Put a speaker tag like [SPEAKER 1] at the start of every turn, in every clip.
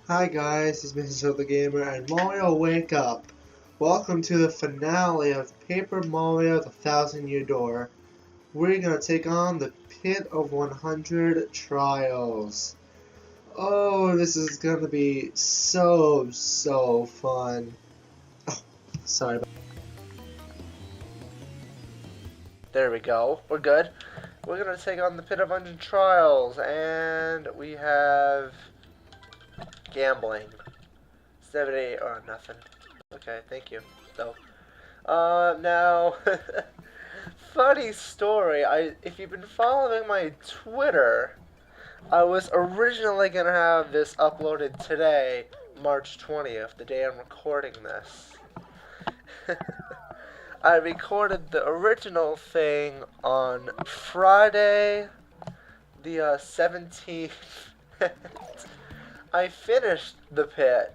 [SPEAKER 1] Hi guys, it's Mr. the Gamer and Mario Wake Up. Welcome to the finale of Paper Mario The Thousand Year Door. We're gonna take on the Pit of 100 Trials. Oh, this is gonna be so fun. Oh, sorry about
[SPEAKER 2] There we go. We're good. We're gonna take on the Pit of 100 Trials, and we have gambling. 78 or nothing. Okay, thank you. So, now, funny story. If you've been following my Twitter, I was originally gonna have this uploaded today, March 20th, the day I'm recording this. I recorded the original thing on Friday, the 17th. I finished the pit,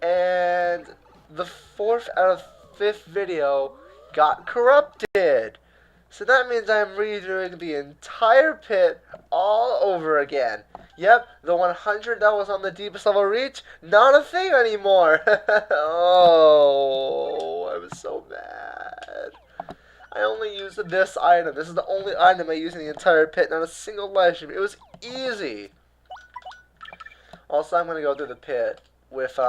[SPEAKER 2] and the fourth out of fifth video got corrupted. So that means I'm redoing the entire pit all over again. Yep, the 100 that was on the deepest level reach, not a thing anymore. Oh, I was so mad. I only used this item. This is the only item I used in the entire pit, not a single life stream. It was easy. Also, I'm gonna go through the pit with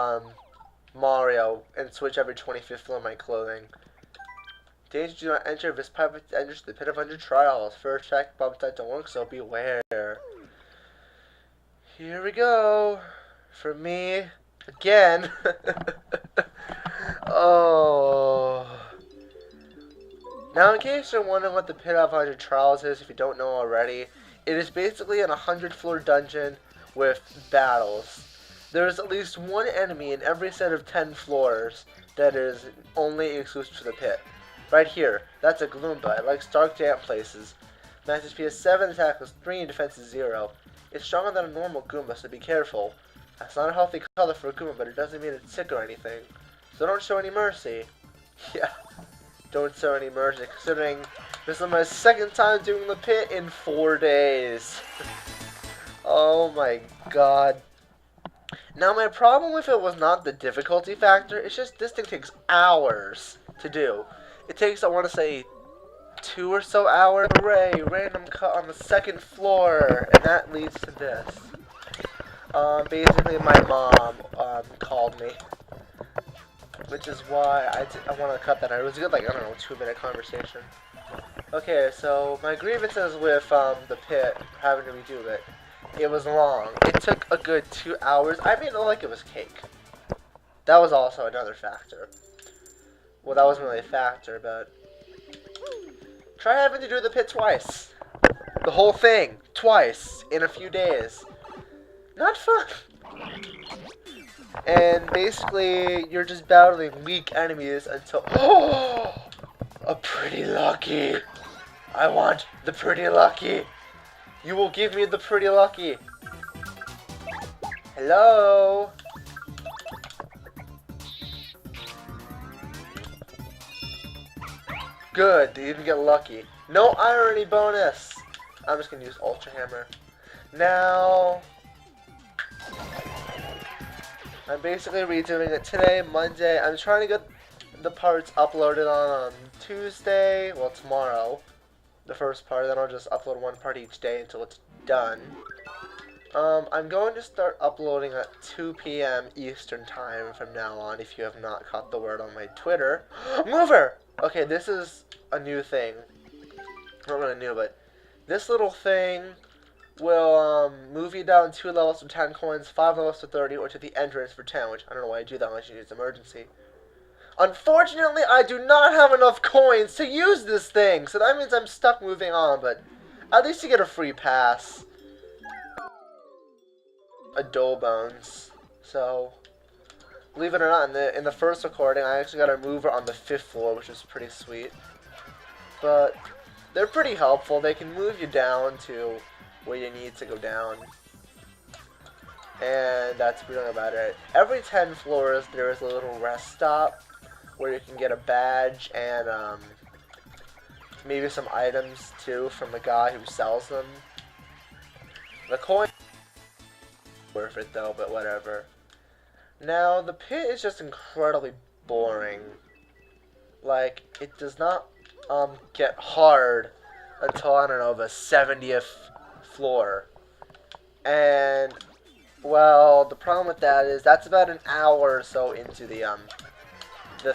[SPEAKER 2] Mario and switch every 25th floor of my clothing. Danger, do not enter. This private enters the Pit of 100 Trials. First check, bump that don't work, so beware. Here we go. For me, again. Oh. Now, in case you're wondering what the Pit of 100 Trials is, if you don't know already, it is basically an 100-floor dungeon with battles. There is at least one enemy in every set of 10 floors that is only exclusive to the pit. Right here, that's a Gloomba. It likes dark, damp places. Max HP is 7, attack is 3, and defense is 0. It's stronger than a normal Goomba, so be careful. That's not a healthy color for a Goomba, but it doesn't mean it's sick or anything. So don't show any mercy. Yeah, don't show any mercy, considering this is my second time doing the pit in 4 days. Oh my god. Now, my problem with it was not the difficulty factor, it's just this thing takes hours to do. It takes, I want to say, 2 or so hours. Hooray, random cut on the second floor, and that leads to this. Basically, my mom called me, which is why I want to cut that out. It was a good, like, I don't know, 2-minute conversation. Okay, so my grievances with the pit, having to redo it. It was long. It took a good 2 hours. I made it look like it was cake. That was also another factor. Well, that wasn't really a factor, but try having to do the pit twice. The whole thing, twice, in a few days. Not fun. And basically, you're just battling weak enemies until... Oh! A pretty lucky. I want the pretty lucky. You will give me the pretty lucky. Hello? Good, they didn't get lucky. No irony bonus. I'm just gonna use Ultra Hammer. Now, I'm basically redoing it today, Monday. I'm trying to get the parts uploaded on Tuesday, well, tomorrow. The first part, then I'll just upload one part each day until it's done. I'm going to start uploading at 2 p.m. Eastern Time from now on, if you have not caught the word on my Twitter. Mover! Okay, this is a new thing. Not really new, but this little thing will move you down 2 levels for 10 coins, 5 levels for 30, or to the entrance for 10, which I don't know why I do that unless you use emergency. Unfortunately, I do not have enough coins to use this thing, so that means I'm stuck moving on, but at least you get a free pass. A dough bones. So, believe it or not, in the first recording, I actually got a mover on the 5th floor, which is pretty sweet. But they're pretty helpful. They can move you down to where you need to go down. And that's pretty much about it. Every 10 floors, there is a little rest stop where you can get a badge and maybe some items too from the guy who sells them. The coin worth it though, but whatever. Now, the pit is just incredibly boring. Like, it does not get hard until, I don't know, the 70th floor. And, well, the problem with that is that's about an hour or so into the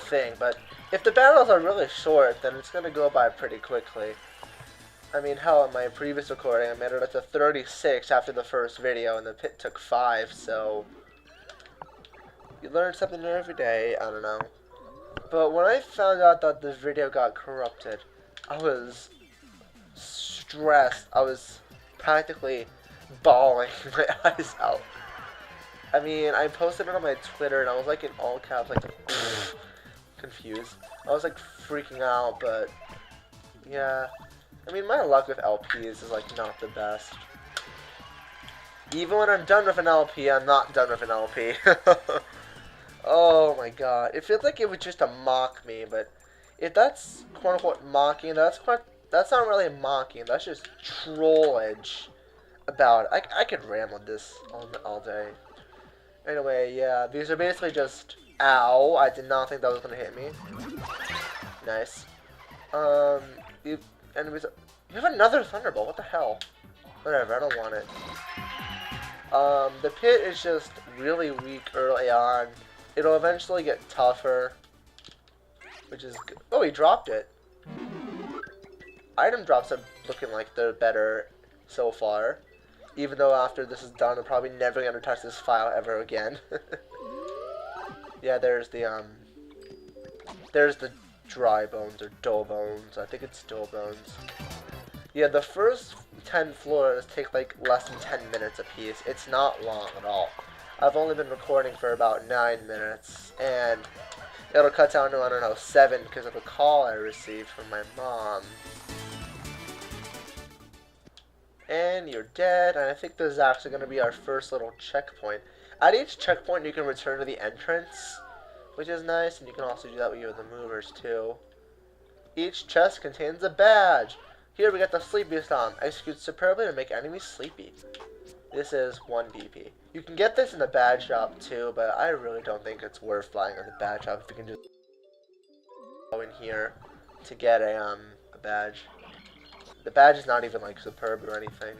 [SPEAKER 2] thing. But if the battles are really short, then it's going to go by pretty quickly. I mean, hell, in my previous recording, I made it up to 36 after the first video, and the pit took 5, so you learn something new every day. I don't know. But when I found out that this video got corrupted, I was stressed. I was practically bawling my eyes out. I mean, I posted it on my Twitter, and I was like in all caps, like confused. I was like freaking out, but yeah. I mean, my luck with LPs is like not the best. Even when I'm done with an LP, I'm not done with an LP. Oh my god. It feels like it was just to mock me, but if that's quote-unquote mocking, that's not really mocking. That's just trollage about it. I could ramble this all day. Anyway, yeah, these are basically just... Ow, I did not think that was going to hit me. Nice. You have another Thunderbolt, what the hell? Whatever, I don't want it. The pit is just really weak early on. It'll eventually get tougher, which is good. Oh, he dropped it. Item drops are looking like they're better so far. Even though after this is done, I'm probably never going to touch this file ever again. Yeah, there's the dry bones or dull bones. I think it's dull bones. Yeah, the first 10 floors take like less than 10 minutes apiece. It's not long at all. I've only been recording for about 9 minutes, and it'll cut down to, I don't know, 7 because of a call I received from my mom. And you're dead, and I think this is actually going to be our first little checkpoint. At each checkpoint, you can return to the entrance, which is nice, and you can also do that with the movers, too. Each chest contains a badge. Here we got the Sleepy Stomp. Executes superbly to make enemies sleepy. This is 1 DP. You can get this in the badge shop, too, but I really don't think it's worth buying in the badge shop if you can just go in here to get a badge. The badge is not even, like, superb or anything.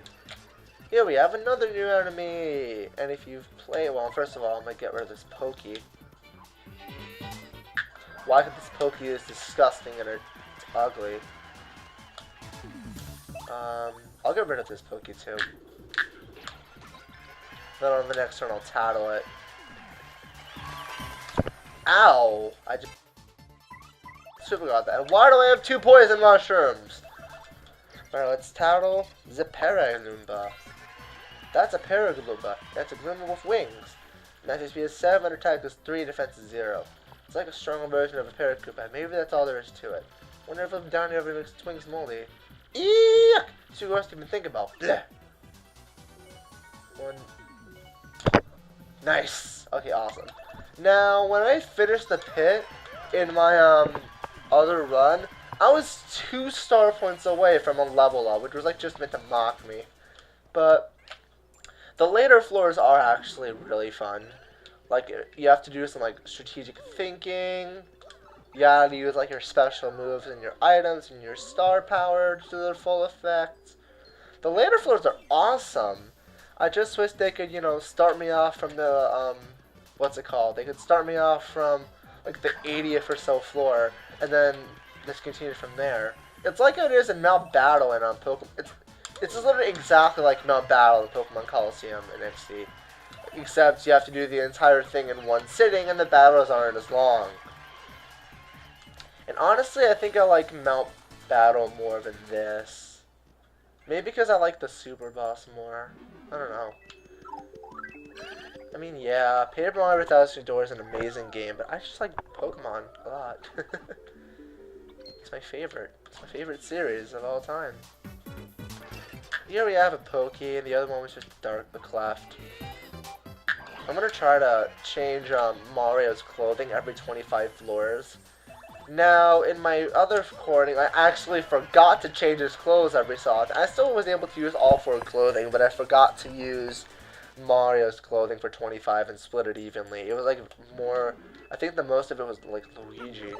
[SPEAKER 2] Here we have another new enemy! And if you've played... Well, first of all, I'm gonna get rid of this Pokey. Why could this Pokey is disgusting and it's ugly. I'll get rid of this Pokey, too. Then on the next turn, I'll tattle it. Ow! I just super got that. And why do I have 2 poison mushrooms? Alright, let's tattle the Paraglumba. That's a Paraglumba. That's a Glumba with wings. Max HP is 7, attack is 3, defense is 0. It's like a stronger version of a Paraglumba. Maybe that's all there is to it. Wonder if I'm down here ever makes its wings moldy. Eek! Too gross to even think about. Blech. 1. Nice. Okay, awesome. Now, when I finished the pit in my other run, I was 2 star points away from a level up, which was like just meant to mock me. But the later floors are actually really fun. Like, you have to do some like strategic thinking. You gotta use like your special moves and your items and your star power to their full effect. The later floors are awesome. I just wish they could, you know, start me off from the, what's it called? They could start me off from, like, the 80th or so floor, and then just continue from there. It's like it is in Mount Battle and on Pokemon. It's literally exactly like Mount Battle in Pokemon Coliseum in XD. Except you have to do the entire thing in one sitting, and the battles aren't as long. And honestly, I think I like Mount Battle more than this. Maybe because I like the Super Boss more. I don't know. I mean, yeah, Paper Mario 1000 Door is an amazing game, but I just like Pokemon a lot. It's my favorite. It's my favorite series of all time. Here we have a Pokey, and the other one was just Dark the Cleft. I'm gonna try to change Mario's clothing every 25 floors. Now, in my other recording, I actually forgot to change his clothes every so often. I still was able to use all 4 clothing, but I forgot to use Mario's clothing for 25 and split it evenly. It was like more, I think the most of it was like Luigi.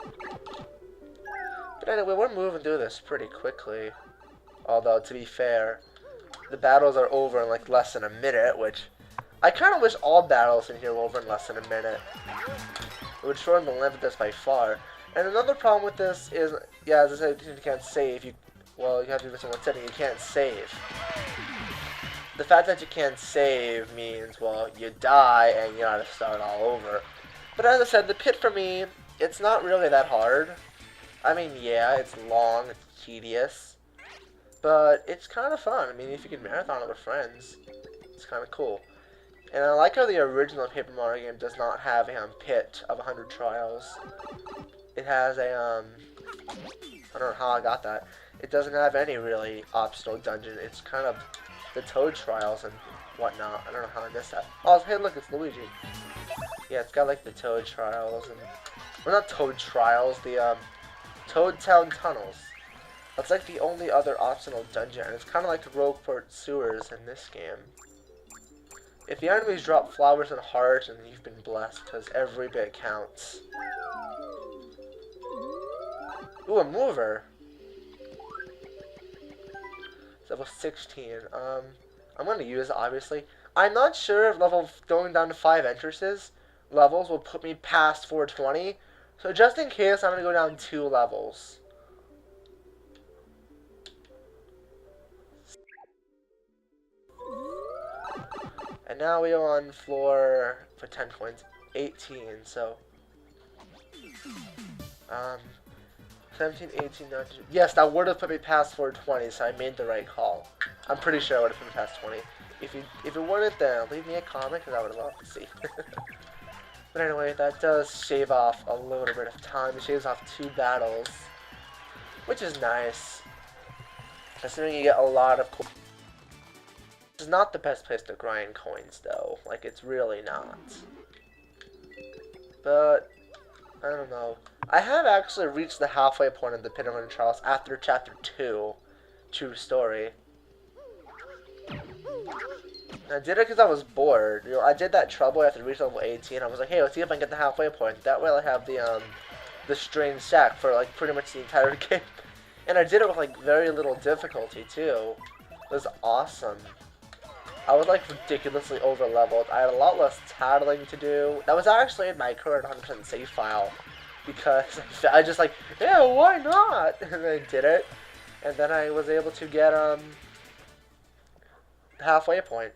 [SPEAKER 2] But anyway, we're moving through this pretty quickly. Although, to be fair, the battles are over in like less than a minute, which I kind of wish all battles in here were over in less than a minute. It would shorten the length of this by far. And another problem with this is, yeah, as I said, you can't save. You have to do this in one setting. You can't save. The fact that you can't save means, well, you die and you gotta start all over. But as I said, the pit for me, it's not really that hard. I mean, yeah, it's long, it's tedious, but it's kind of fun. I mean, if you can marathon it with friends, it's kind of cool. And I like how the original Paper Mario game does not have a pit of 100 trials. It has a, I don't know how I got that. It doesn't have any really optional dungeon. It's kind of the Toad trials and whatnot. I don't know how I missed that. Oh, hey, look, it's Luigi. Yeah, it's got like the Toad trials and, well, not Toad trials, the Toad Town tunnels. That's like the only other optional dungeon, and it's kind of like the Rogueport sewers in this game. If the enemies drop flowers and hearts, and you've been blessed, because every bit counts. Ooh, a mover. Level 16. I'm going to use it, obviously. I'm not sure if going down to 5 entrances levels will put me past 420. So just in case, I'm going to go down 2 levels. And now we are on floor for 10 points. 18, so 17, 18, 19. Yes, that would have put me past 420, so I made the right call. I'm pretty sure I would have put me past 20. If it wouldn't, then leave me a comment, because I would love to see. But anyway, that does shave off a little bit of time. It shaves off 2 battles, which is nice, considering you get a lot of coins. This is not the best place to grind coins, though. Like, it's really not. But I don't know. I have actually reached the halfway point of the Pit of 100 Trials after Chapter 2. True story. I did it because I was bored. You know, I did that trouble after reaching level 18. I was like, hey, let's see if I can get the halfway point. That way I'll have the strange sack for, like, pretty much the entire game. And I did it with, like, very little difficulty, too. It was awesome. I was, like, ridiculously over-leveled. I had a lot less tattling to do. That was actually in my current 100% save file. Because I just like, yeah, why not? And I did it. And then I was able to get, the halfway point.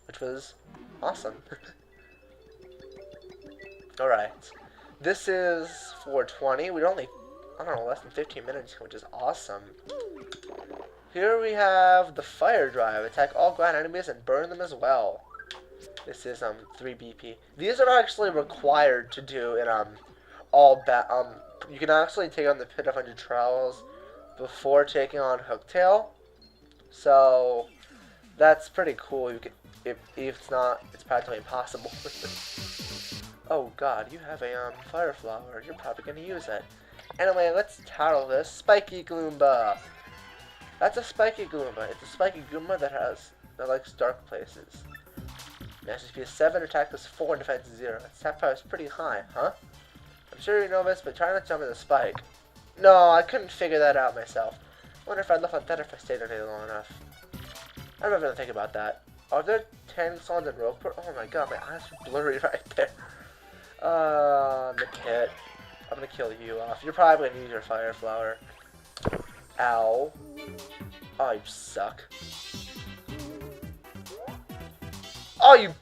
[SPEAKER 2] Which was awesome. Alright. This is 420. We're only, I don't know, less than 15 minutes, which is awesome. Here we have the fire drive. Attack all ground enemies and burn them as well. This is 3 BP. These are actually required to do in you can actually take on the Pit of 100 Trials before taking on Hooktail. So that's pretty cool. You can, if it's not, it's practically impossible. Oh god, you have a fire flower. You're probably gonna use it. Anyway, let's title this Spiky Goomba. That's a Spiky Goomba. It's a Spiky Goomba that likes dark places. Master speed is 7, attack is 4, and defense is 0. Attack power is pretty high, huh? I'm sure you know this, but try not to jump in the spike. No, I couldn't figure that out myself. I wonder if I'd left on better if I stayed on it long enough. I'm not gonna think about that. Are there 10 songs in Rogueport? Oh my god, my eyes are blurry right there. The pit. I'm gonna kill you off. You're probably gonna use your fire flower. Ow. Oh, you suck. Oh, you...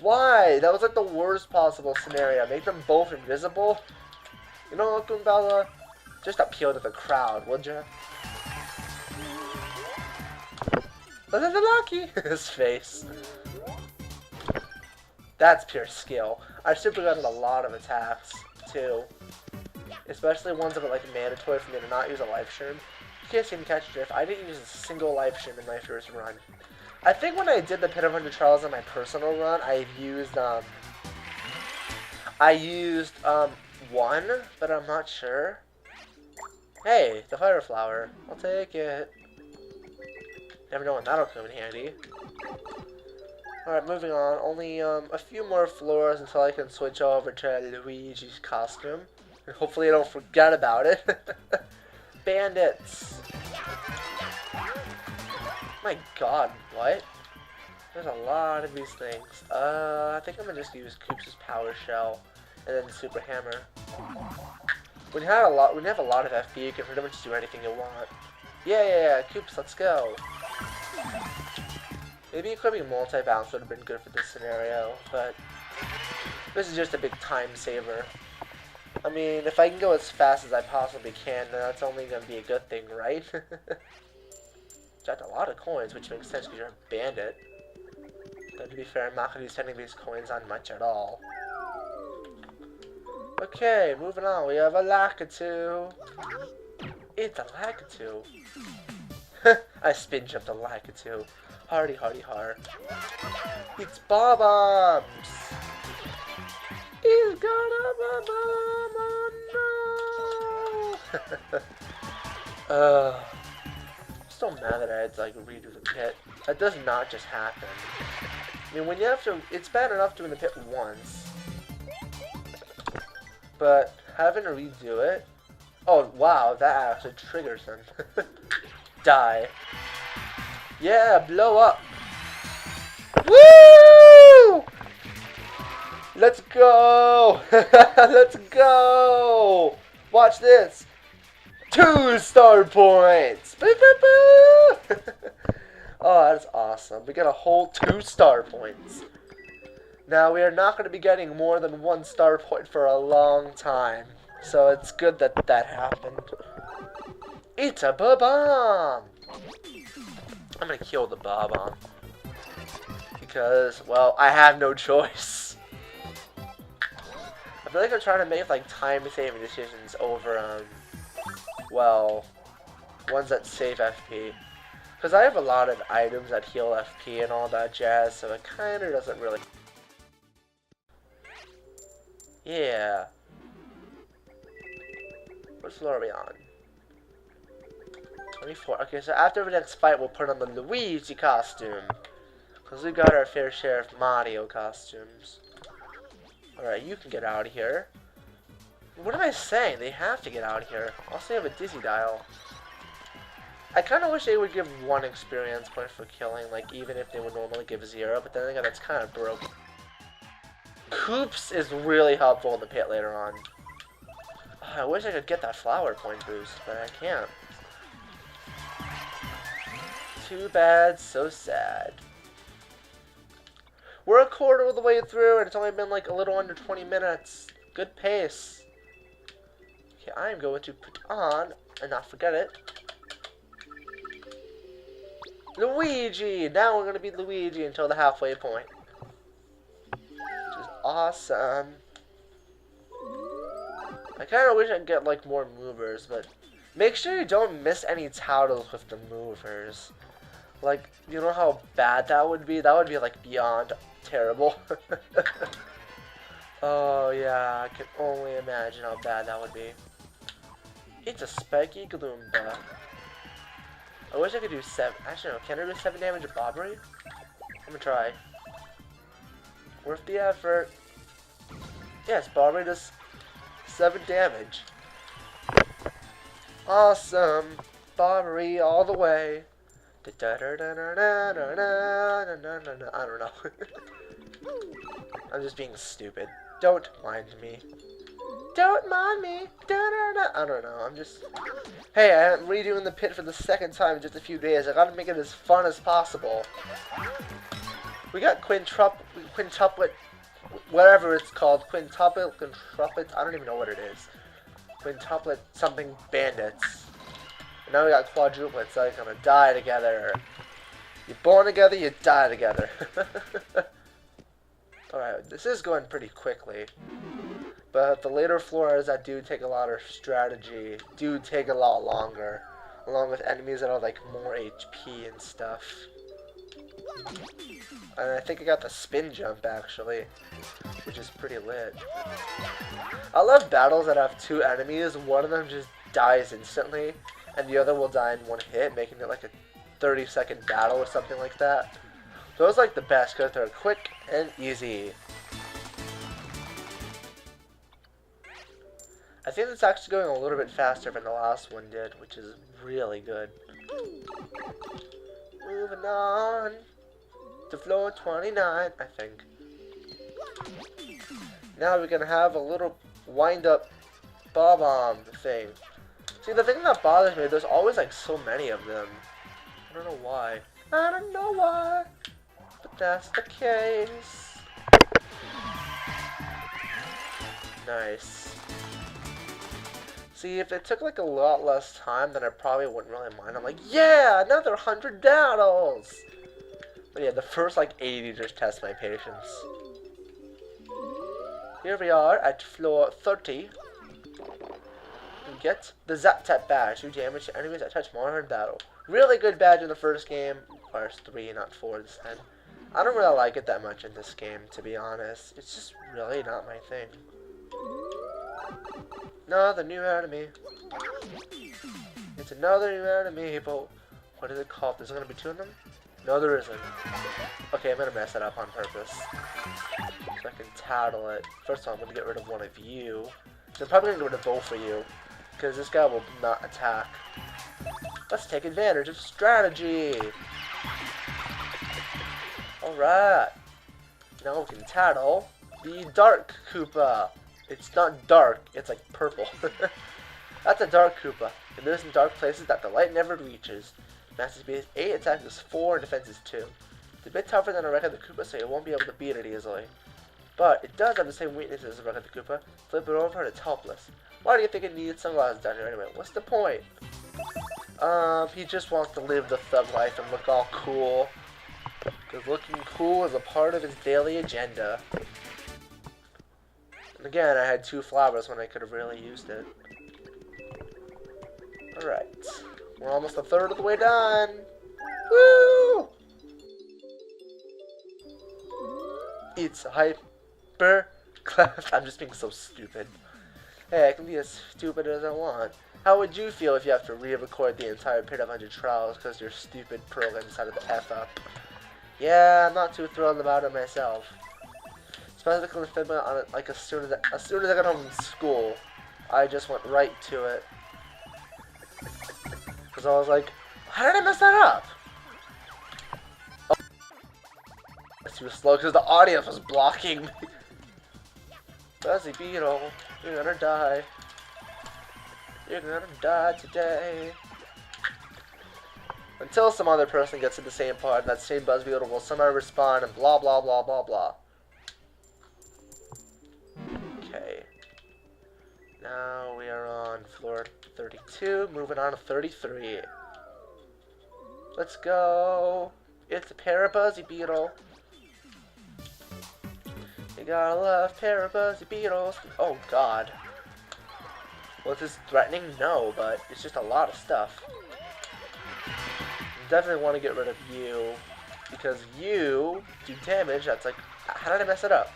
[SPEAKER 2] Why? That was like the worst possible scenario. Make them both invisible? You know what, Goombella? Just appeal to the crowd, would ya? Look at the lucky! His face. That's pure skill. I've super gotten a lot of attacks, too. Especially ones that are like mandatory for me to not use a life shroom. You can't seem to catch a drift. I didn't use a single life shroom in my first run. I think when I did the Pit of 100 Trials on my personal run, I used one, but I'm not sure. Hey, the fire flower. I'll take it. Never know when that'll come in handy. Alright, moving on. Only a few more floors until I can switch over to Luigi's costume. And hopefully I don't forget about it. Bandits. My god, what? There's a lot of these things. I think I'm gonna just use Koops' Power Shell and then Super Hammer. When you have a lot of FP, you can pretty much do anything you want. Yeah, Koops, let's go. Maybe equipping multi-bounce would have been good for this scenario, but this is just a big time saver. I mean, if I can go as fast as I possibly can, then that's only going to be a good thing, right? Got a lot of coins, which makes sense because you're a bandit. But to be fair, I'm not going to be spending these coins on much at all. Okay, moving on. We have a Lakitu. It's a Lakitu. I spin jumped a Lakitu. Hardy, hardy, har. It's Bob-Ombs. He's got a Bob-Omb. Oh no. I'm still mad that I had to like redo the pit. That does not just happen. I mean, when you have to, it's bad enough doing the pit once, but having to redo it. Oh wow, that actually triggers him. Die. Yeah, blow up. Woo! Let's go! Let's go! Watch this. 2 star points. Boo, boo, boo. Oh, that's awesome. We get a whole 2 star points. Now, we are not going to be getting more than 1 star point for a long time. So it's good that that happened. It's a Bob-Omb! I'm gonna kill the Bob-Omb. Because, well, I have no choice. I feel like I'm trying to make, like, time-saving decisions over, well, ones that save FP. Because I have a lot of items that heal FP and all that jazz, so it kinda doesn't really... Yeah. What floor are we on? 24. Okay, so after the next fight, we'll put on the Luigi costume. Because we got our fair share of Mario costumes. Alright, you can get out of here. What am I saying? They have to get out of here. Also, they have a Dizzy Dial. I kind of wish they would give 1 experience point for killing, like, even if they would normally give 0, but then again, that's kind of broken. Koops is really helpful in the pit later on. I wish I could get that flower point boost, but I can't. Too bad, so sad. We're a quarter of the way through, and it's only been like a little under 20 minutes. Good pace. Okay, I'm going to put on, and not forget it, Luigi! Now we're going to be Luigi until the halfway point. Which is awesome. I kind of wish I could get like more movers, but make sure you don't miss any titles with the movers. Like, you know how bad that would be? That would be, like, beyond terrible. Oh, yeah, I can only imagine how bad that would be. It's a spiky Gloomba. I wish I could do 7. Actually, no, can I do 7 damage of Bobbery? I'm gonna try. Worth the effort. Yes, Bobbery does 7 damage. Awesome. Bobbery all the way. I don't know. I'm just being stupid. Don't mind me. Don't mind me. I don't know. I'm just... Hey, I'm redoing the pit for the 2nd time in just a few days. I gotta make it as fun as possible. We got quintuplet, whatever it's called. Quintuplet, I don't even know what it is. Quintuplet something bandits. And now we got quadruplets, so they're gonna die together. You're born together, you die together. Alright, this is going pretty quickly. But the later floors that do take a lot of strategy do take a lot longer. Along with enemies that are like more HP and stuff. And I think I got the spin jump actually, which is pretty lit. I love battles that have 2 enemies. One of them just dies instantly, and the other will die in 1 hit, making it like a 30-second battle or something like that. Those are like the best because they're quick and easy. I think it's actually going a little bit faster than the last one did, which is really good. Moving on to floor 29, I think. Now we're gonna have a little wind-up bomb thing. See, the thing that bothers me, there's always like so many of them. I don't know why. I don't know why, but that's the case. Nice. See, if it took like a lot less time, then I probably wouldn't really mind. I'm like, yeah, another 100 battles! But yeah, the first like 80 just test my patience. Here we are at floor 30. You get the Zap Tap badge. You damage to enemies that touch more in battle. Really good badge in the first game. Requires 3, not 4 this time. I don't really like it that much in this game, to be honest. It's just really not my thing. Another new enemy. It's another new enemy, but what is it called? There's gonna be 2 of them? No, there isn't. Okay, I'm gonna mess it up on purpose. So I can tattle it. First of all, I'm gonna get rid of one of you. So I'm probably gonna get rid of both of you, because this guy will not attack. Let's take advantage of strategy. Alright. Now we can tattle the Dark Koopa. It's not dark, it's like purple. That's a Dark Koopa. It lives in dark places that the light never reaches. Master speed is 8, attack is 4, and defense is 2. It's a bit tougher than a regular Koopa, so you won't be able to beat it easily. But it does have the same weaknesses as a regular Koopa. Flip it over and it's helpless. Why do you think it needs sunglasses down here anyway? What's the point? He just wants to live the thug life and look all cool. Because looking cool is a part of his daily agenda. And again, I had 2 flowers when I could have really used it. Alright. We're almost a third of the way done. Woo! It's hyper class. I'm just being so stupid. Hey, I can be as stupid as I want. How would you feel if you have to re-record the entire Pit of 100 Trials because your stupid program decided to F up? Yeah, I'm not too thrilled about it myself. Especially on it, like as soon as I got home from school, I just went right to it. Because I was like, how did I mess that up? Oh, it's too slow because the audience was blocking me. Buzzy Beetle, you're gonna die. You're gonna die today. Until some other person gets to the same part, and that same Buzz Beetle will somehow respawn and blah blah blah blah blah. Okay. Now we are on floor 32, moving on to 33. Let's go. It's a Parabuzzy Beetle. You gotta love Parabuzzy Beetles. Oh god. Well, is this threatening? No, but it's just a lot of stuff. Definitely want to get rid of you, because you do damage that's like... How did I mess it up?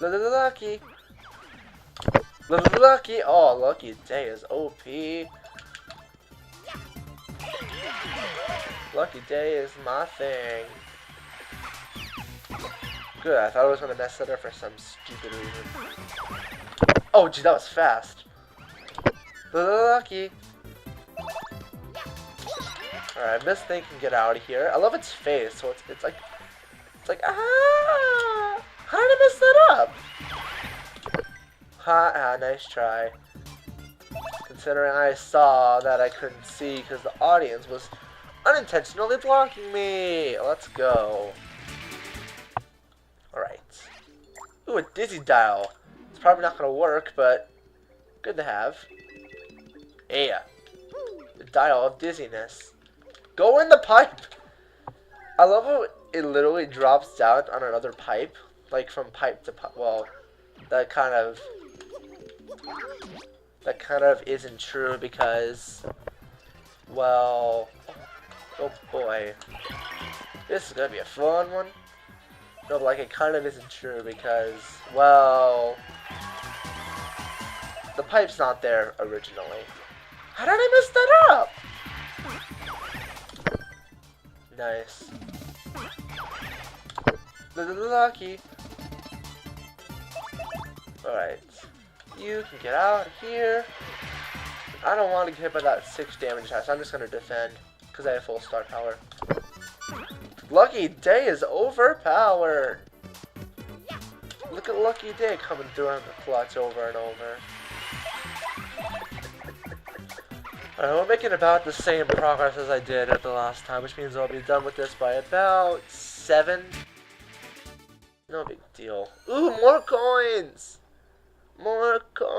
[SPEAKER 2] Lucky! Lucky! Oh, Lucky Day is OP. Lucky Day is my thing. Good, I thought I was going to mess it up for some stupid reason. Oh, gee, that was fast. Lucky! Alright, this thing can get out of here. I love its face, so it's like, ah! How did I mess that up? Ha, nice try. Considering I saw that I couldn't see because the audience was unintentionally blocking me. Let's go. Alright. Ooh, a Dizzy Dial. It's probably not gonna work, but good to have. Yeah. The Dial of Dizziness. Go in the pipe! I love how it literally drops down on another pipe. Like from pipe to pipe. Well, that kind of isn't true because, well, oh boy. This is gonna be a fun one. No, but like it kind of isn't true because, well, the pipe's not there originally. How did I mess that up? Nice. Lucky. Alright. You can get out of here. I don't want to get hit by that 6 damage attack, so I'm just going to defend. Because I have full star power. Lucky Day is overpowered. Look at Lucky Day coming through on the clutch over and over. Alright, we're making about the same progress as I did at the last time, which means I'll be done with this by about 7. No big deal. Ooh, more coins! More coins!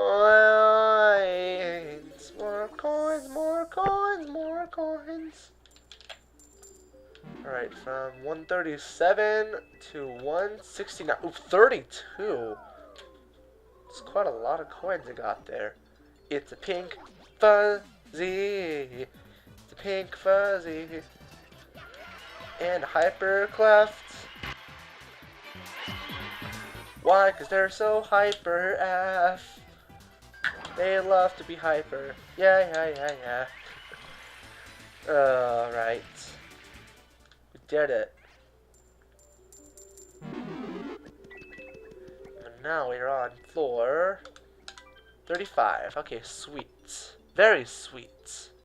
[SPEAKER 2] More coins, more coins, more coins! Alright, from 137 to 169. Ooh, 32! It's quite a lot of coins I got there. It's a pink fuzzy. It's a pink fuzzy. And hyper cleft. Why? Because they're so hyper F. They love to be hyper. Yeah. Alright. We did it. And now we're on floor 35. Okay, sweet. Very sweet.